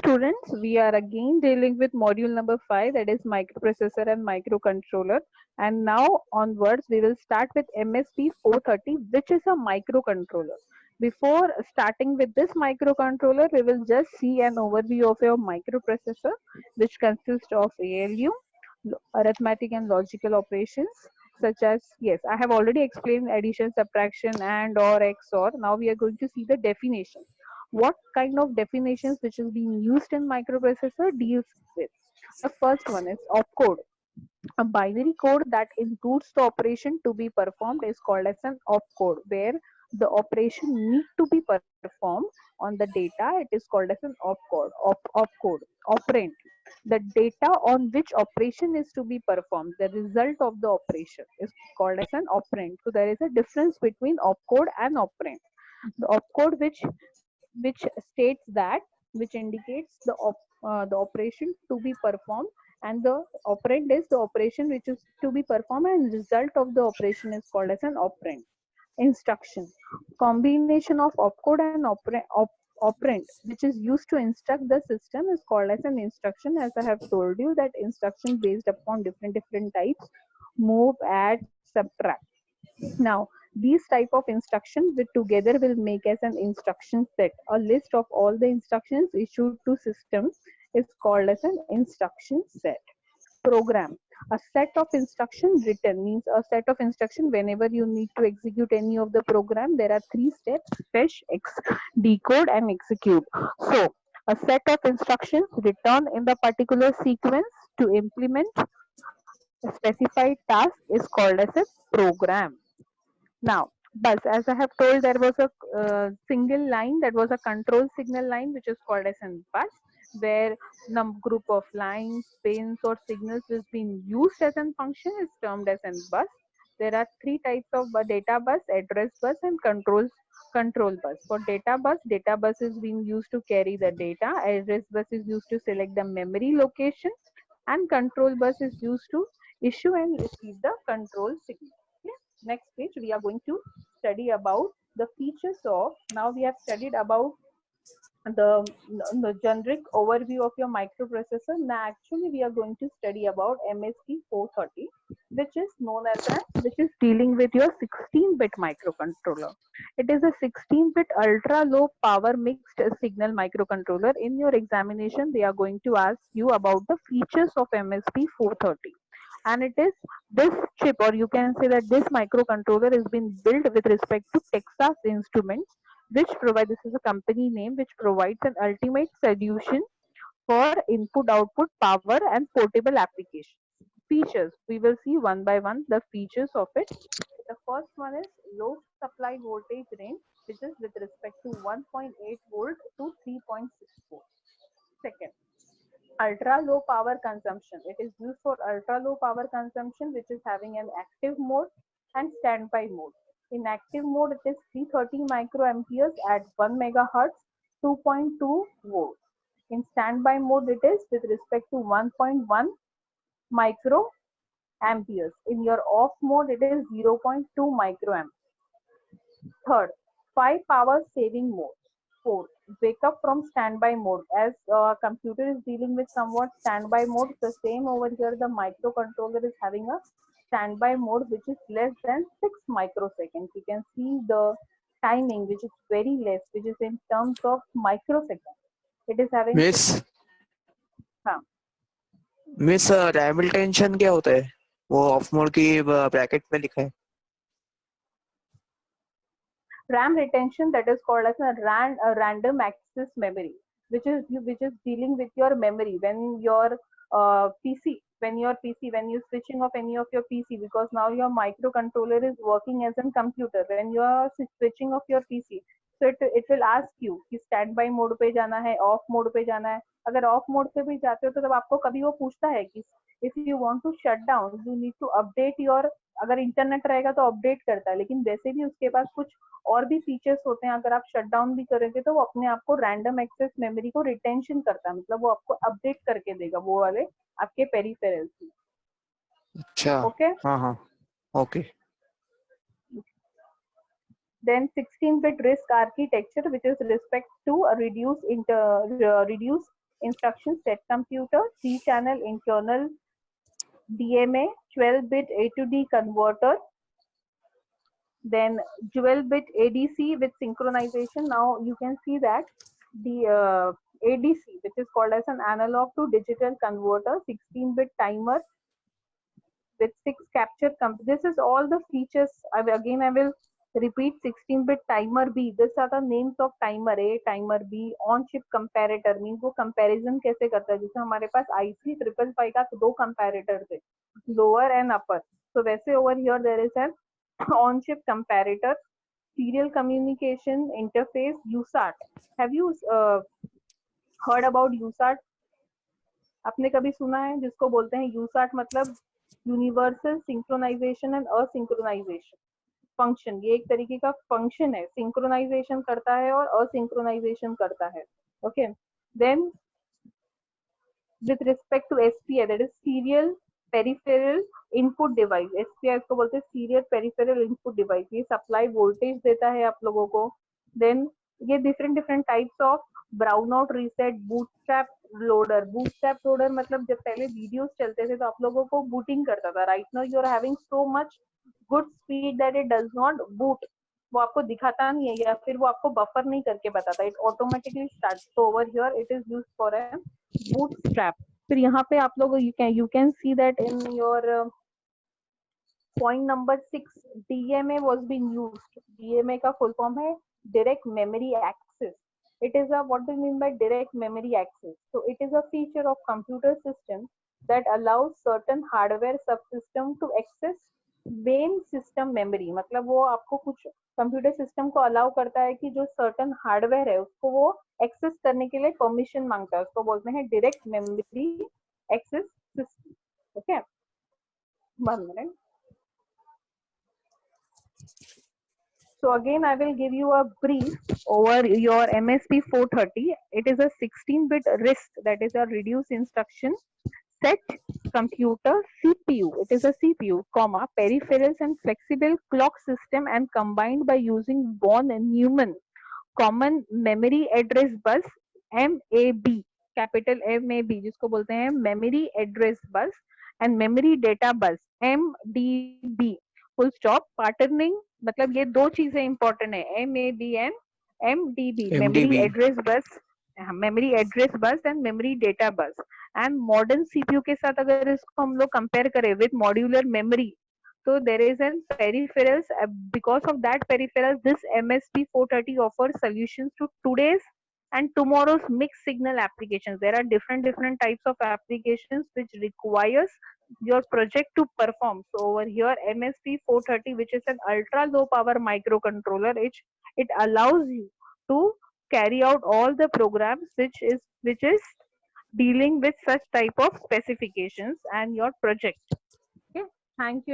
students, we are again dealing with module number 5, that is microprocessor and microcontroller. And now onwards, we will start with MSP 430, which is a microcontroller. Before starting with this microcontroller, we will just see an overview of your microprocessor, which consists of ALU, arithmetic and logical operations, such as, yes, I have already explained addition, subtraction, and or XOR. Now we are going to see the definition. What kind of definitions which is being used in microprocessor deals with. The first one is opcode. A binary code that includes the operation to be performed is called as an opcode, where the operation need to be performed on the data. It is called as an opcode, operand. The data on which operation is to be performed, the result of the operation is called as an operand. So there is a difference between opcode and operand. The opcode which states that, which indicates the operation to be performed, and the operand is the operation which is to be performed, and result of the operation is called as an operand. Instruction, combination of opcode and operand which is used to instruct the system is called as an instruction. As I have told you, that instruction based upon different types: move, add, subtract. Now, these type of instructions with together will make as an instruction set. A list of all the instructions issued to system is called as an instruction set. Program, a set of instructions written, means a set of instruction whenever you need to execute any of the program. There are three steps: fetch, decode, and execute. So a set of instructions written in the particular sequence to implement a specified task is called as a program. Now, bus, as I have told, there was a single line, that was a control signal line, which is called as a bus, where group of lines, pins, or signals is being used as a function is termed as a bus. There are three types of data bus: address bus, and control bus. For data bus is being used to carry the data. Address bus is used to select the memory location, and control bus is used to issue and receive the control signal. Okay. Next page, we are going to study about the features of. Now we have studied about the generic overview of your microprocessor. Now actually we are going to study about MSP 430, which is known as which is dealing with your 16-bit microcontroller. It is a 16-bit ultra low power mixed signal microcontroller. In your examination, they are going to ask you about the features of MSP 430. And it is this chip, or you can say that this microcontroller has been built with respect to Texas Instruments, which provide, this is a company name, which provides an ultimate solution for input output power and portable applications. Features, we will see one by one the features of it. The first one is low supply voltage range, which is with respect to 1.8 volt to 3.64. Second, ultra low power consumption. It is used for ultra low power consumption, which is having an active mode and standby mode. In active mode, it is 330 microamperes at 1 megahertz, 2.2 volts. In standby mode, it is with respect to 1.1 microamperes. In your off mode, it is 0.2 microamperes. Third, 5 power saving mode. Fourth, wake up from standby mode. As computer is dealing with somewhat standby mode, the same over here, the microcontroller is having a standby mode which is less than 6 microseconds. You can see the timing, which is very less, which is in terms of microseconds. It is having 6. Miss हाँ, miss RAM retention क्या होता है? वो of mode की bracket में लिखा है. RAM retention, that is called as a random access memory, which is dealing with your memory when your PC, when you're switching off any of your PC, because now your microcontroller is working as a computer. When you are switching off your PC, so it will ask you कि standby mode पे जाना है, off mode पे जाना है. अगर off mode पे भी जाते हो तो तब आपको कभी वो पूछता है कि if you want to shut down, you need to update your, अगर इंटरनेट रहेगा तो अपडेट करता है, लेकिन वैसे भी उसके पास कुछ और भी फीचर्स होते हैं. अगर आप शट डाउन भी करेंगे तो वो अपने आप को रैंडम एक्सेस मेमोरी को रिटेंशन करता है, मतलब वो आपको अपडेट करके देगा वो वाले आपके पेरिफेरल्स में. अच्छा. ओके. हाँ हाँ. Okay. Then 16-bit RISC architecture, which is respect to reduce instruction set computer, 3-channel internal DMA, 12-bit A to D converter, then dual bit ADC with synchronization. Now you can see that the ADC, which is called as an analog to digital converter, 16-bit timer with 6 capture. This is all the features. I will repeat. 16-bit timer B. These are the names of timer A, timer B. On chip comparator means वो comparison कैसे करता है, जैसे हमारे पास IC 555 का दो comparator थे, lower and upper. So वैसे over here there is an on chip comparator, serial communication interface, USART. Have you heard about USART? आपने कभी सुना है? जिसको बोलते हैं USART मतलब यूनिवर्सल सिंक्रोनाइजेशन एंड असिंक्रोनाइजेशन फंक्शन. ये एक तरीके का फंक्शन है, सिंक्रोनाइजेशन करता है और असिंक्रोनाइजेशन करता है. Okay, then with respect to SPI, that is serial peripheral input device. SPI इसको बोलते हैं serial peripheral input device. ये supply voltage देता है आप लोगों को. Then ये different types of brownout reset, bootstrap loader. Bootstrap loader मतलब जब पहले वीडियोस चलते थे तो आप लोगों को बूटिंग करता था. Right now you are having so much good speed that it does not boot. वो आपको दिखाता नहीं है या फिर वो आपको बफर नहीं करके बताता. It automatically starts. So over here it is used for a bootstrap. फिर यहाँ पे आप लोग you can see that in your point number 6, DMA was being used. DMA का full form है direct memory access. It is a, what do you mean by direct memory access? So it is a feature of computer system that allows certain hardware subsystem to access main system memory. मतलब वो आपको कुछ computer system को allow करता है कि जो certain hardware है उसको वो एक्सेस करने के लिए परमिशन मांगता है. उसको बोलते हैं direct memory access system. Okay, 1 minute. So again, I will give you a brief over your MSP 430. It is a 16-bit RISC, that is a reduced instruction set computer CPU. It is a CPU, comma, peripherals and flexible clock system, and combined by using von Neumann common memory address bus, MAB, capital MAB, जिसको बोलते हैं memory address bus, and memory data bus, MDB. Full stop. Patterning मतलब ये दो चीजें important है, MAB and MDB, memory address bus, memory address bus and memory data bus. And modern CPU के साथ अगर इसको हम लोग कंपेयर करें with modular memory, so there is an peripherals. Because of that peripherals, this MSP 430 offers solutions to today's and tomorrow's mixed signal applications. There are different types of applications which requires your project to perform. So over here MSP 430, which is an ultra low power microcontroller, it allows you to carry out all the programs which is dealing with such type of specifications and your project. Okay, thank you.